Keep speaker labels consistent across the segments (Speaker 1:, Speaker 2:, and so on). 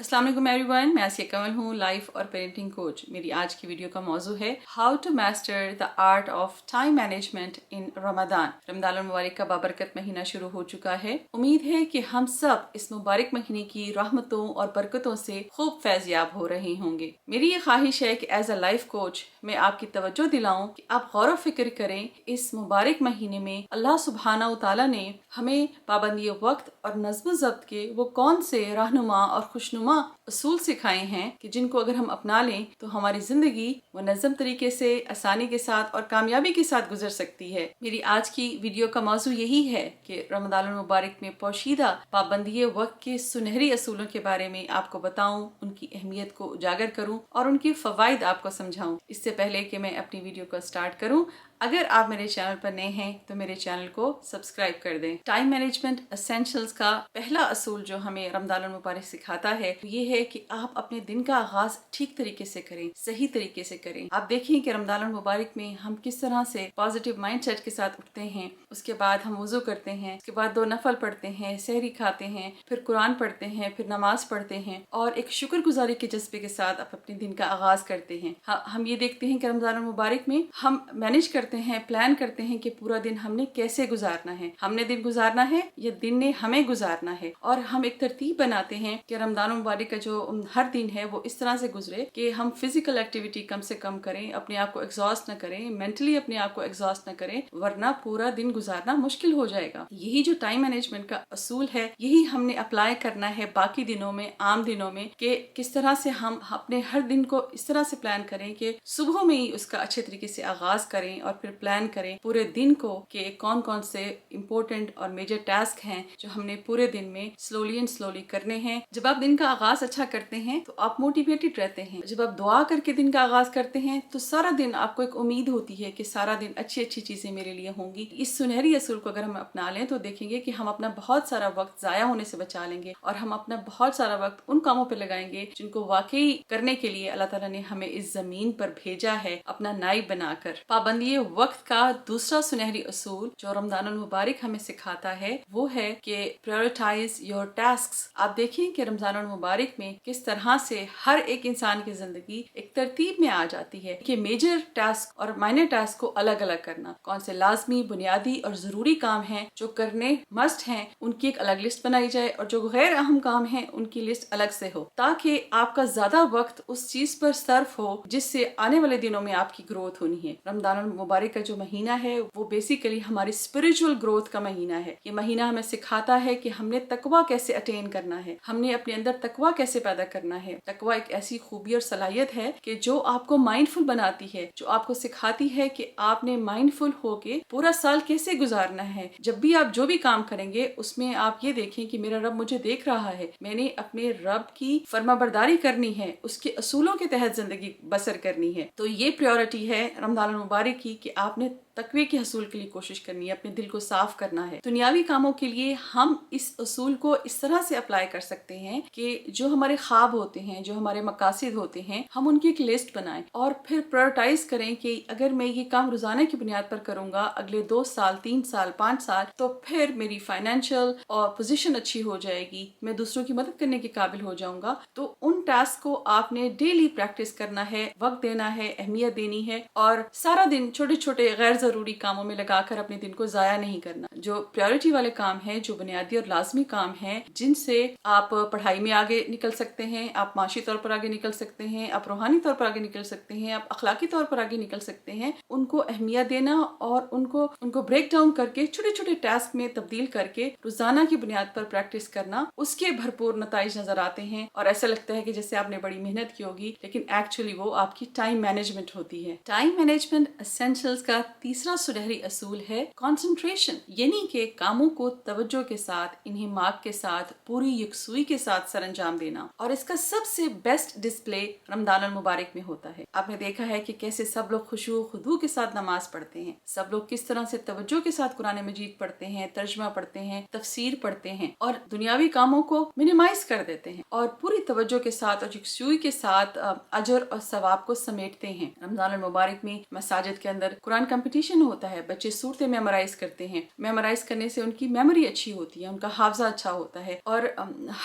Speaker 1: अस्सलाम वालेकुम एवरीवन, मैं आसिया कमल हूँ, लाइफ और पेरेंटिंग कोच। मेरी आज की वीडियो का मौजू है how to master the art of time management in Ramadan. Ramadan मुबारक का बाबरकत महीना शुरू हो चुका है। उम्मीद है कि हम सब इस मुबारक महीने की रहमतों और बरकतों से खूब फैज़याब हो रहे होंगे। मेरी ये ख्वाहिश है कि एज अ लाइफ कोच मैं आपकी तवज्जो दिलाऊं कि आप गौर व फिक्र करें। इस मुबारक महीने में अल्लाह सुब्हाना व तआला ने हमें पाबंदी वक्त और नज़्म ज़ब्त के वो कौन से रहनुमा और खुशनुमा असूल सिखाए हैं कि जिनको अगर हम अपना लें तो हमारी जिंदगी मुनज़्ज़म तरीके से, आसानी के साथ और कामयाबी के साथ गुजर सकती है। मेरी आज की वीडियो का मौजू यही है कि रमज़ान मुबारक में पोशीदा पाबंदी वक्त के सुनहरी असूलों के बारे में आपको बताऊं, उनकी अहमियत को उजागर करूं और उनके फ़वाइद आपको समझाऊं। इससे पहले कि मैं अपनी वीडियो को स्टार्ट करूं, अगर आप मेरे चैनल पर नए हैं तो मेरे चैनल को सब्सक्राइब कर दें। टाइम मैनेजमेंट एसेंशियल्स का पहला असूल जो हमें रमज़ान मुबारक सिखाता है ये है कि आप अपने दिन का आगाज ठीक तरीके से करें, सही तरीके से करें। आप देखिए कि रमज़ान मुबारक में हम किस तरह से पॉजिटिव माइंडसेट के साथ उठते हैं। उसके बाद हम वुज़ू करते हैं, उसके बाद 2 नफल पढ़ते हैं, सहरी खाते हैं, फिर कुरान पढ़ते हैं, फिर नमाज पढ़ते हैं और एक शुक्रगुजारी के जज्बे के साथ आप अपने दिन का आगाज करते हैं। हम ये देखते हैं कि रमज़ान मुबारक में हम मैनेज करते हैं, प्लान करते हैं कि पूरा दिन हमने कैसे गुजारना है, हमने दिन गुजारना है या दिन ने हमें गुजारना है। और हम एक तरतीब बनाते हैं कि रमज़ान मुबारक का जो हर दिन है वो इस तरह से गुजरे कि हम फिजिकल एक्टिविटी कम से कम करें, अपने आप को एग्जॉस्ट न करें, मेंटली अपने आप को एग्जॉस्ट न करें, वरना पूरा दिन गुजारना मुश्किल हो जाएगा। यही जो टाइम मैनेजमेंट का असूल है यही हमने अप्लाई करना है बाकी दिनों में, आम दिनों में, कि किस तरह से हम अपने हर दिन को इस तरह से प्लान करें कि सुबह में ही उसका अच्छे तरीके से आगाज करें और फिर प्लान करें पूरे दिन को कि कौन कौन से इम्पोर्टेंट और मेजर टास्क हैं जो हमने पूरे दिन में स्लोली एंड स्लोली करने हैं। जब आप दिन का आगाज अच्छा करते हैं तो आप मोटिवेटेड रहते हैं। जब आप दुआ करके दिन का आगाज करते हैं तो सारा दिन आपको एक उम्मीद होती है कि सारा दिन अच्छी अच्छी चीजें मेरे लिए होंगी। इस सुनहरी असूल को अगर हम अपना लें तो देखेंगे कि हम अपना बहुत सारा वक्त जाया होने से बचा लेंगे और हम अपना बहुत सारा वक्त उन कामों पर लगाएंगे जिनको वाकई करने के लिए अल्लाह ताला ने हमें इस जमीन पर भेजा है अपना नाइब बनाकर। पाबंदी वक्त का दूसरा सुनहरी असूल जो रमज़ान मुबारक हमें सिखाता है वो है कि प्रायोरिटाइज योर टास्क्स। आप देखिए कि रमज़ान मुबारक में किस तरह से हर एक इंसान की जिंदगी एक तरतीब में आ जाती है कि मेजर टास्क और माइनर टास्क को अलग अलग करना, कौन से लाजमी, बुनियादी और जरूरी काम हैं जो करने मस्ट हैं उनकी एक अलग लिस्ट बनाई जाए और जो गैर अहम काम हैं उनकी लिस्ट अलग से हो, ताकि आपका ज्यादा वक्त उस चीज पर सर्फ हो जिससे आने वाले दिनों में आपकी ग्रोथ होनी है। रमज़ान मुबारक का जो महीना है वो बेसिकली हमारी स्पिरिचुअल ग्रोथ का महीना है। ये महीना हमें सिखाता है कि हमने तकवा कैसे अटेन करना है, हमने अपने अंदर तकवा कैसे पैदा करना है। तकवा एक ऐसी खूबी और सलाहियत है कि जो आपको माइंडफुल बनाती है, जो आपको सिखाती है कि आपने माइंडफुल होके पूरा साल कैसे गुजारना है। जब भी आप जो भी काम करेंगे उसमें आप ये देखें कि मेरा रब मुझे देख रहा है, मैंने अपने रब की फर्माबरदारी करनी है, उसके असूलों के तहत जिंदगी बसर करनी है। तो ये प्रायोरिटी है रमज़ान मुबारक की कि आपने तकवे के हसूल के लिए कोशिश करनी है, अपने दिल को साफ करना है। दुनियावी कामों के लिए हम इस असूल को इस तरह से अप्लाई कर सकते हैं कि जो हमारे ख्वाब होते हैं, जो हमारे मकासिद होते हैं, हम उनकी एक लिस्ट बनाएं और फिर प्रायोरिटाइज करें कि अगर मैं ये काम रोजाना की बुनियाद पर करूंगा अगले 2 साल, 3 साल, 5 साल तो फिर मेरी फाइनेंशियल और पोजीशन अच्छी हो जाएगी, मैं दूसरों की मदद करने के काबिल हो जाऊंगा। तो उन टास्क को आपने डेली प्रैक्टिस करना है, वक्त देना है, अहमियत देनी है और सारा दिन छोटे छोटे गैर जरूरी कामों में लगाकर अपने दिन को जाया नहीं करना। जो प्रायोरिटी वाले काम हैं, जो बुनियादी और लाजमी काम हैं, जिनसे आप पढ़ाई में आगे निकल सकते हैं, आप माशी तौर पर आगे निकल सकते हैं, आप रूहानी तौर पर आगे निकल सकते हैं, आप अखलाकी तौर पर आगे निकल सकते हैं, उनको अहमियत देना और उनको ब्रेक डाउन करके छोटे छोटे टास्क में तब्दील करके रोजाना की बुनियाद पर प्रैक्टिस करना, उसके भरपूर नताइज नजर आते हैं और ऐसा लगता है कि जैसे आपने बड़ी मेहनत की होगी, लेकिन एक्चुअली वो आपकी टाइम मैनेजमेंट होती है। टाइम मैनेजमेंट एसेंशियल्स का तीसरा सुनहरी असूल है कंसंट्रेशन, यानी कि कामों को तवज्जो के साथ, इन्हें मार्क के साथ, पूरी यकसुई के साथ सरंजाम देना। और इसका सबसे बेस्ट डिस्प्ले रमज़ान मुबारक में होता है। आपने देखा है कि कैसे सब लोग खुशू खुदू के साथ नमाज पढ़ते हैं, सब लोग किस तरह से तवज्जो के साथ कुरान मजीद पढ़ते हैं, तर्जमा पढ़ते हैं, तफसीर पढ़ते हैं और दुनियावी कामों को मिनिमाइज कर देते हैं और पूरी तवज्जो के साथ और यकसुई के साथ अजर और सवाब को समेटते हैं। रमज़ान मुबारक में मसाजिद के अंदर कुरान कंपटीशन ریپیٹیشن ہوتا ہے, بچے صورتیں میمورائز کرتے ہیں, میمورائز کرنے سے ان کی میموری اچھی ہوتی ہے, ان کا حافظہ اچھا ہوتا ہے, اور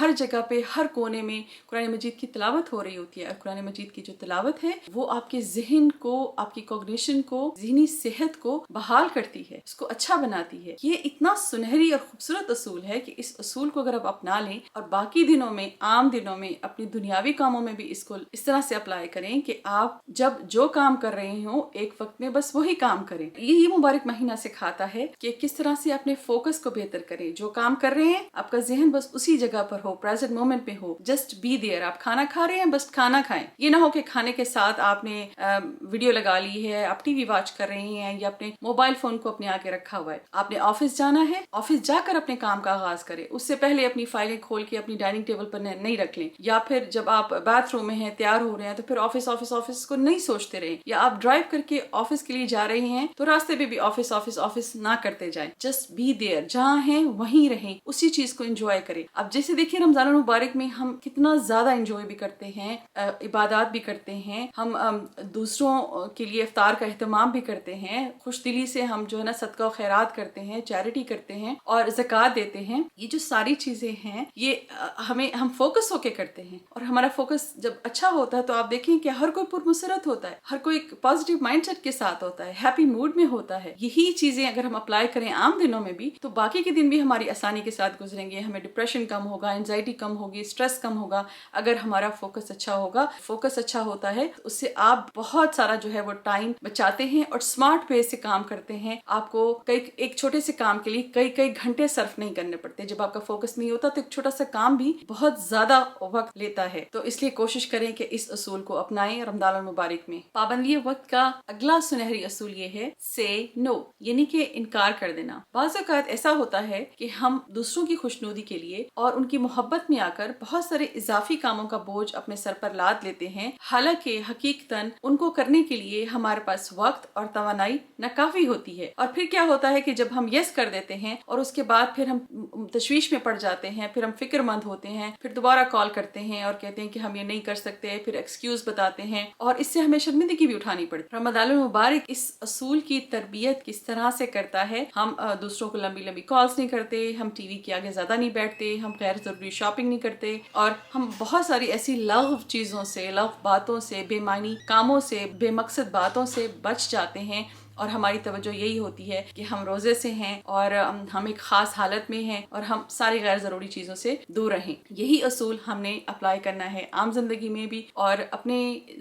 Speaker 1: ہر جگہ پہ ہر کونے میں قرآن مجید کی تلاوت ہو رہی ہوتی ہے. اور قرآن مجید کی جو تلاوت ہے وہ آپ کے ذہن کو, آپ کی کوگنیشن کو, ذہنی صحت کو بحال کرتی ہے, اس کو اچھا بناتی ہے. یہ اتنا سنہری اور خوبصورت اصول ہے کہ اس اصول کو اگر آپ اپنا لیں اور باقی دنوں میں, عام دنوں میں, اپنی دنیاوی کاموں میں بھی اس کو اس طرح سے اپلائی کریں کہ آپ جب جو کام کر رہے ہوں ایک وقت میں بس وہی کام کریں. یہ مبارک مہینہ سکھاتا ہے کہ کس طرح سے اپنے فوکس کو بہتر کریں. جو کام کر رہے ہیں آپ کا ذہن بس اسی جگہ پر ہو, پریزنٹ مومنٹ پہ ہو, جسٹ بی دیئر. آپ کھانا کھا رہے ہیں, بس کھانا کھائیں. یہ نہ ہو کہ کھانے کے ساتھ آپ نے ویڈیو لگا لی ہے, آپ ٹی وی واچ کر رہے ہیں, یا اپنے موبائل فون کو اپنے آگے رکھا ہوا ہے. آپ نے آفس جانا ہے, آفس جا کر اپنے کام کا آغاز کریں. اس سے پہلے اپنی فائلیں کھول کے اپنی ڈائننگ ٹیبل پر نہیں رکھ لیں, یا پھر جب آپ باتھ روم میں ہیں, تیار ہو رہے ہیں, تو پھر آفس آفس آفس کو نہیں سوچتے رہیں. یا آپ ڈرائیو کر کے آفس کے لیے جا رہے ہیں تو راستے پہ بھی آفس آفس آفس نہ کرتے جائیں. جسٹ بی دیئر, جہاں ہیں وہیں رہیں, اسی چیز کو انجوائے کریں. اب جیسے دیکھیں رمضان المبارک میں ہم کتنا زیادہ انجوائے بھی کرتے ہیں, عبادات بھی کرتے ہیں, ہم دوسروں کے لیے افطار کا اہتمام بھی کرتے ہیں, خوش دلی سے ہم جو ہے نا صدقہ و خیرات کرتے ہیں, چیریٹی کرتے ہیں اور زکوٰۃ دیتے ہیں. یہ جو ساری چیزیں ہیں یہ ہم فوکس ہو کے کرتے ہیں, اور ہمارا فوکس جب اچھا ہوتا ہے تو آپ دیکھیں کہ ہر کوئی پرمسرت ہوتا ہے, ہر کوئی ایک پازیٹیو مائنڈ سیٹ کے ساتھ ہوتا ہے, ہیپی موڈ میں ہوتا ہے. یہی چیزیں اگر ہم اپلائی کریں عام دنوں میں بھی تو باقی کے دن بھی ہماری آسانی کے ساتھ گزریں گے. ہمیں ڈپریشن کم ہوگا, انزائٹی کم ہوگی, اسٹریس کم ہوگا اگر ہمارا فوکس اچھا ہوگا. فوکس اچھا ہوتا ہے اس سے آپ بہت سارا جو ہے وہ ٹائم بچاتے ہیں اور اسمارٹ وے سے کام کرتے ہیں. آپ کو ایک چھوٹے سے کام کے لیے کئی گھنٹے صرف نہیں کرنے پڑتے. جب آپ کا فوکس نہیں ہوتا تو ایک چھوٹا سا کام بھی بہت زیادہ وقت لیتا ہے. تو اس لیے کوشش کریں کہ اس اصول کو اپنائیں رمضان المبارک میں. پابندی وقت کا اگلا سنہری اصول یہ ہے سے نو, یعنی کہ انکار کر دینا. بعض اوقات ایسا ہوتا ہے کہ ہم دوسروں کی خوشنودی کے لیے اور ان کی محبت میں آ کر بہت سارے اضافی کاموں کا بوجھ اپنے سر پر لاد لیتے ہیں, حالانکہ حقیقتاً ان کو کرنے کے لیے ہمارے پاس وقت اور توانائی ناکافی ہوتی ہے. اور پھر کیا ہوتا ہے کہ جب ہم یس کر دیتے ہیں اور اس کے بعد پھر ہم تشویش میں پڑ جاتے ہیں, پھر ہم فکر مند ہوتے ہیں, پھر دوبارہ کال کرتے ہیں اور کہتے ہیں کہ ہم یہ نہیں کر سکتے, پھر ایکسکیوز بتاتے ہیں, اور اس سے ہمیں شرمندگی بھی اٹھانی پڑتی. رمضان المبارک اس اصول کی تربیت کس طرح سے کرتا ہے. ہم دوسروں کو لمبی کالز نہیں کرتے, ہم ٹی وی کے آگے زیادہ نہیں بیٹھتے, ہم غیر ضروری شاپنگ نہیں کرتے, اور ہم بہت ساری ایسی لغو چیزوں سے, لغو باتوں سے, بے معنی کاموں سے, بے مقصد باتوں سے بچ جاتے ہیں. اور ہماری توجہ یہی ہوتی ہے کہ ہم روزے سے ہیں اور ہم ایک خاص حالت میں ہیں اور ہم ساری غیر ضروری چیزوں سے دور رہیں. یہی اصول ہم نے اپلائی کرنا ہے عام زندگی میں بھی, اور اپنے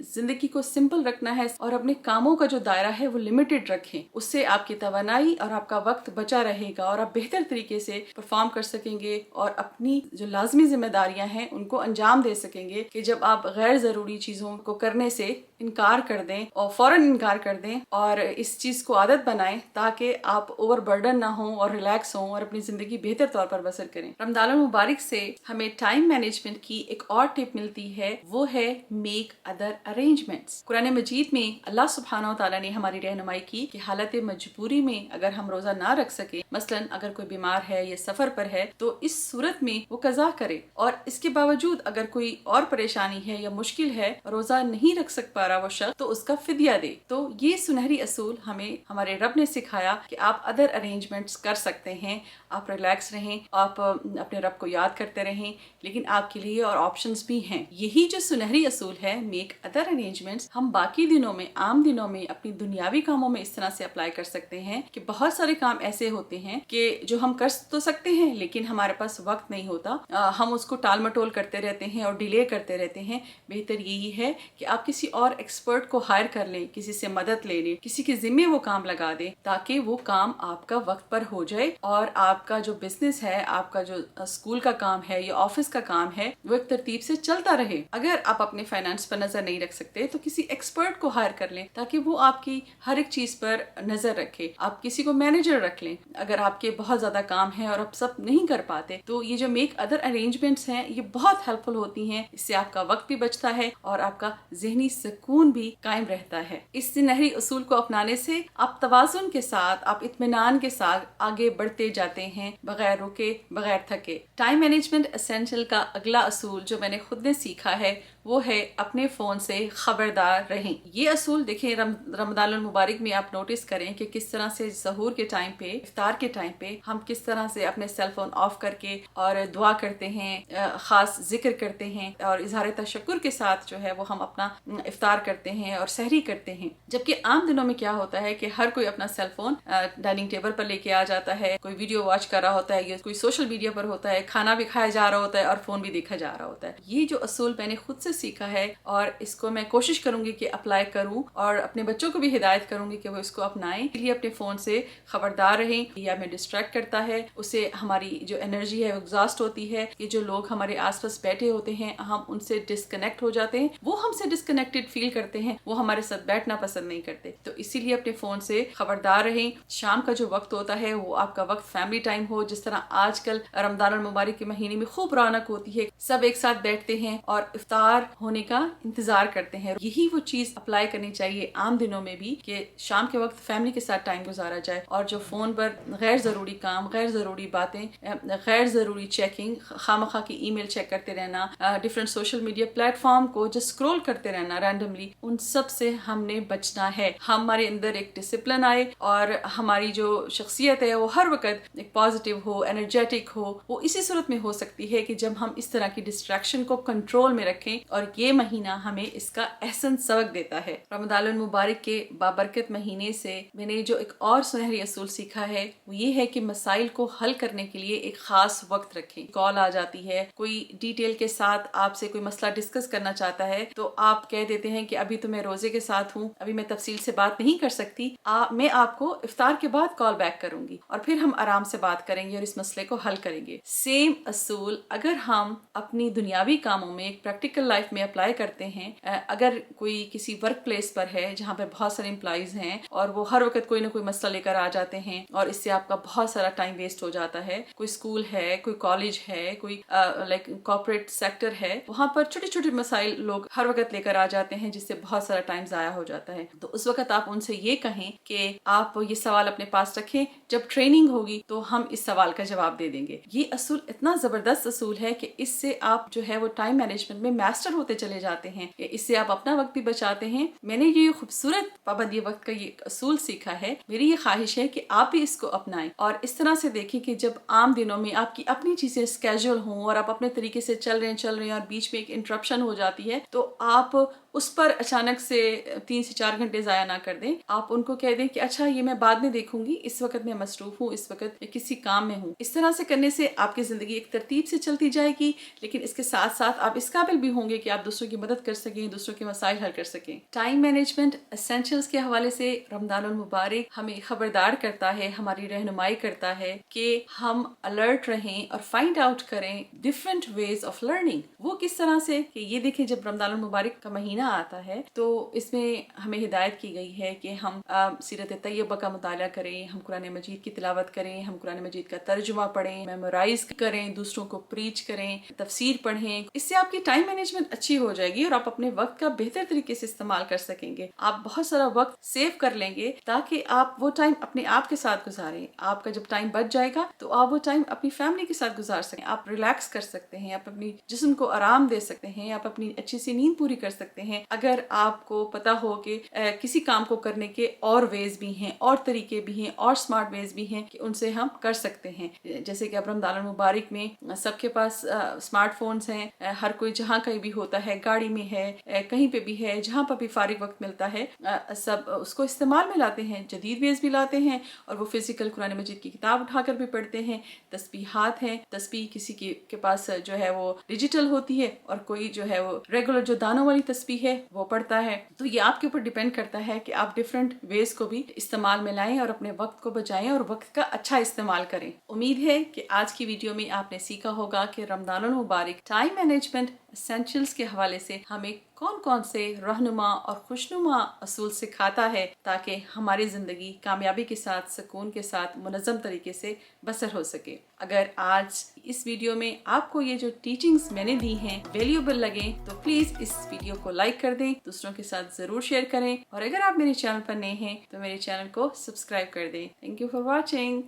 Speaker 1: زندگی کو سمپل رکھنا ہے, اور اپنے کاموں کا جو دائرہ ہے وہ لمیٹڈ رکھیں. اس سے آپ کی توانائی اور آپ کا وقت بچا رہے گا, اور آپ بہتر طریقے سے پرفارم کر سکیں گے, اور اپنی جو لازمی ذمہ داریاں ہیں ان کو انجام دے سکیں گے. کہ جب آپ غیر ضروری چیزوں کو کرنے سے انکار کر دیں اور فوراً انکار کر دیں, اور اس چیز کو عادت بنائیں تاکہ آپ اوور برڈن نہ ہوں اور ریلیکس ہوں اور اپنی زندگی بہتر طور پر بسر کریں. رمضان المبارک سے ہمیں ٹائم مینجمنٹ کی ایک اور ٹپ ملتی ہے, وہ ہے میک ادر ارینجمنٹس. قرآن مجید میں اللہ سبحانہ و تعالیٰ نے ہماری رہنمائی کی کہ حالت مجبوری میں اگر ہم روزہ نہ رکھ سکے, مثلا اگر کوئی بیمار ہے یا سفر پر ہے, تو اس صورت میں وہ قضا کرے, اور اس کے باوجود اگر کوئی اور پریشانی ہے یا مشکل ہے, روزہ نہیں رکھ سک پا رہا وہ شخص, تو اس کا فدیہ دے. تو یہ سنہری اصول ہمیں ہمارے رب نے سکھایا کہ آپ ادر ارینجمنٹس کر سکتے ہیں, آپ ریلیکس رہیں, آپ اپنے رب کو یاد کرتے رہیں, لیکن آپ کے لیے اور آپشنز بھی ہیں. یہی جو سنہری اصول ہے میک ادر ارینجمنٹس, ہم باقی دنوں میں, عام دنوں میں اپنی دنیاوی کاموں میں اس طرح سے اپلائی کر سکتے ہیں کہ بہت سارے کام ایسے ہوتے ہیں کہ جو ہم کر تو سکتے ہیں لیکن ہمارے پاس وقت نہیں ہوتا, ہم اس کو ٹال مٹول کرتے رہتے ہیں اور ڈیلے کرتے رہتے ہیں. بہتر یہی ہے کہ آپ کسی اور ایکسپرٹ کو ہائر کر لیں, کسی سے مدد لے لیں, کسی کے ذمے وہ کام لگا دیں, تاکہ وہ کام آپ کا وقت پر ہو جائے, اور آپ کا جو بزنس ہے, آپ کا جو اسکول کا کام ہے یا آفس کا کام ہے, وہ ایک ترتیب سے چلتا رہے. اگر آپ اپنے فائنانس پر نظر نہیں رکھ سکتے تو کسی ایکسپرٹ کو ہائر کر لیں تاکہ وہ آپ کی ہر ایک چیز پر نظر رکھے. آپ کسی کو مینیجر رکھ لیں اگر آپ کے بہت زیادہ کام ہیں اور آپ سب نہیں کر پاتے. تو یہ جو میک ادر ارینجمنٹس ہیں یہ بہت ہیلپ فل ہوتی ہیں, اس سے آپ کا وقت بھی بچتا ہے اور آپ کا ذہنی سکون بھی قائم رہتا ہے. اس سنہری اصول کو اپنانے سے से आप तवाज़ुन के साथ, आप इत्मीनान के साथ आगे बढ़ते जाते हैं बगैर रुके, बगैर थके। टाइम मैनेजमेंट एसेंशियल का अगला असूल जो मैंने खुद ने सीखा है वो है अपने फ़ोन से खबरदार रहें। ये असूल देखिए रमज़ान मुबारक में आप नोटिस करें कि किस तरह से सहूर के टाइम पे, इफ्तार के टाइम पे हम किस तरह से अपने सेल फोन ऑफ करके और दुआ करते हैं, ख़ास जिक्र करते हैं और इजहार तशक्कुर के साथ जो है वो हम अपना इफ्तार करते हैं और सहरी करते हैं। जबकि आम दिनों में क्या होता है कि हर कोई अपना सेल फोन डाइनिंग टेबल पर लेके आ जाता है, कोई वीडियो वॉच कर रहा होता है, कोई सोशल मीडिया पर होता है, खाना भी खाया जा रहा होता है और फोन भी देखा जा रहा होता है। ये जो असूल मैंने खुद से सीखा है और इसको मैं कोशिश करूंगी कि अप्लाई करूं और अपने बच्चों को भी हिदायत करूंगी कि वो इसको अपनाएं। इसलिए अपने फोन से खबरदार रहें, या हमें डिस्ट्रैक्ट करता है, उससे हमारी जो एनर्जी है वो एग्जॉस्ट होती है। ये जो लोग हमारे आसपास बैठे होते हैं हम उनसे डिस्कनेक्ट हो जाते हैं, वो हमसे डिस्कनेक्टेड फील करते हैं, वो हमारे साथ बैठना पसंद नहीं करते। तो इसीलिए अपने फोन से खबरदार रहें। शाम का जो वक्त होता है वो आपका वक्त फैमिली टाइम हो, जिस तरह आजकल रमजान मुबारक के महीने में खूब रौनक होती है, सब एक साथ बैठते हैं और इफ्तार होने का इंतजार करते हैं। यही वो चीज अप्लाई करनी चाहिए आम दिनों में भी कि शाम के वक्त फैमिली के साथ टाइम गुजारा जाए और जो फोन पर गैर जरूरी काम, गैर जरूरी बातें, गैर जरूरी चेकिंग, खामखा की ईमेल चेक करते रहना, डिफरेंट सोशल मीडिया प्लेटफॉर्म को जो स्क्रॉल करते रहना रैंडमली, उन सब से हमने बचना है। हमारे अंदर एक डिसिप्लिन आए और हमारी जो शख्सियत है वो हर वक्त एक पॉजिटिव हो, एनर्जेटिक हो। वो इसी सूरत में हो सकती है कि जब हम इस तरह की डिस्ट्रैक्शन को कंट्रोल में रखें। और ये महीना हमें इसका अहसन सबक देता है। रमज़ान मुबारक के बाबरकत महीने से मैंने जो एक और सुनहरी असूल सीखा है वो ये है कि मसाइल को हल करने के लिए एक खास वक्त रखें। कॉल आ जाती है, कोई डिटेल के साथ आपसे कोई मसला डिस्कस करना चाहता है तो आप कह देते हैं कि अभी तो मैं रोजे के साथ हूँ, अभी मैं तफसील से बात नहीं कर सकती, मैं आपको इफ्तार के बाद कॉल बैक करूंगी और फिर हम आराम से बात करेंगे और इस मसले को हल करेंगे। सेम असूल अगर हम अपनी दुनियावी कामों में, एक प्रैक्टिकल लाइफ में अप्लाई करते हैं, अगर कोई किसी वर्क प्लेस पर है जहाँ पर बहुत सारे एम्प्लॉइज हैं और वो हर वक्त कोई ना कोई मसला लेकर आ जाते हैं और इससे आपका बहुत सारा टाइम वेस्ट हो जाता है, कोई स्कूल है, कोई कॉलेज है, कोई लाइक कॉर्पोरेट सेक्टर है, वहाँ पर छोटे छोटे मसाइल लोग हर वक्त लेकर आ जाते हैं जिससे बहुत सारा टाइम जाया हो जाता है। तो उस वक्त आप उनसे ये कहें कि आप ये सवाल अपने पास रखें, जब ट्रेनिंग होगी तो हम इस सवाल का जवाब दे देंगे। ये असूल इतना जबरदस्त असूल है कि इससे आप जो है वो टाइम मैनेजमेंट में मास्टर होते चले जाते हैं, इससे आप अपना वक्त भी बचाते हैं। मैंने ये खूबसूरत पाबंदी वक्त का ये असूल सीखा है। मेरी ये ख्वाहिश है कि आप भी इसको अपनाएं और इस तरह से देखें कि जब आम दिनों में आपकी अपनी चीजें स्केड्यूल हों और आप अपने तरीके से चल रहे हैं और बीच में एक इंटरप्शन हो जाती है तो आप उस पर अचानक से 3 से 4 घंटे जाया ना कर दें। आप उनको कह दें कि अच्छा ये मैं बाद में देखूंगी, इस वक्त मैं मसरूफ हूँ, इस वक्त मैं किसी काम में हूँ। इस तरह से करने से आपकी जिंदगी एक तरतीब से चलती जाएगी, लेकिन इसके साथ साथ आप इस काबिल भी होंगे कि आप दूसरों की मदद कर सकें, दूसरों के मसाइल हल कर सकें। टाइम मैनेजमेंट एसेंशियल्स के हवाले से रमज़ान मुबारक हमें खबरदार करता है, हमारी रहनुमाई करता है कि हम अलर्ट रहें और फाइंड आउट करें डिफरेंट वेज ऑफ लर्निंग। वो किस तरह से कि ये देखें, जब रमज़ान मुबारक का महीना आता है तो इसमें हमें हिदायत की गई है कि हम सीरत तैयबा का मुताला करें, हम कुरान मजीद की तिलावत करें, हम कुरान मजीद का तर्जुमा पढ़ें, मेमोराइज करें, दूसरों को प्रीच करें, तफसीर पढ़ें। इससे आपकी टाइम मैनेजमेंट अच्छी हो जाएगी और आप अपने वक्त का बेहतर तरीके से इस्तेमाल कर सकेंगे। आप बहुत सारा वक्त सेव कर लेंगे ताकि आप वो टाइम अपने आप के साथ गुजारें। आपका जब टाइम बच जाएगा तो आप वो टाइम अपनी फैमिली के साथ गुजार सकें, आप रिलैक्स कर सकते हैं, आप अपनी जिस्म को आराम दे सकते हैं, आप अपनी अच्छी सी नींद पूरी कर सकते हैं। अगर आपको पता हो कि किसी काम को करने के और वेज भी हैं, और तरीके भी हैं, और स्मार्ट वेज भी हैं कि उनसे हम कर सकते हैं। जैसे कि अब रमज़ान मुबारक में सबके पास स्मार्टफोन्स हैं, हर कोई जहाँ कहीं भी होता है, गाड़ी में है, कहीं पे भी है, जहाँ पर भी फारिग वक्त मिलता है, सब उसको इस्तेमाल में लाते हैं, जदीद वेज भी लाते हैं और वो फिजिकल कुरान मजीद की किताब उठाकर भी पढ़ते हैं। तस्बीहात हैं, तस्बीह किसी के पास जो है वो डिजिटल होती है और कोई जो है वो रेगुलर जो दानों वाली तस्बीह है वो पढ़ता है। तो ये आपके ऊपर डिपेंड करता है कि आप डिफरेंट वेज को भी इस्तेमाल में लाएं और अपने वक्त को बचाएं और वक्त का अच्छा इस्तेमाल करें। उम्मीद है कि आज की वीडियो में आपने सीखा होगा कि रमज़ान मुबारक टाइम मैनेजमेंट اسینشلز کے حوالے سے ہمیں کون کون سے رہنما اور خوشنما اصول سکھاتا ہے تاکہ ہماری زندگی کامیابی کے ساتھ سکون کے ساتھ منظم طریقے سے بسر ہو سکے۔ اگر آج اس ویڈیو میں آپ کو یہ جو ٹیچنگز میں نے دی ہیں ویلیوبل لگیں تو پلیز اس ویڈیو کو لائک کر دیں، دوسروں کے ساتھ ضرور شیئر کریں، اور اگر آپ میرے چینل پر نئے ہیں تو میرے چینل کو سبسکرائب کر دیں۔ Thank you for watching.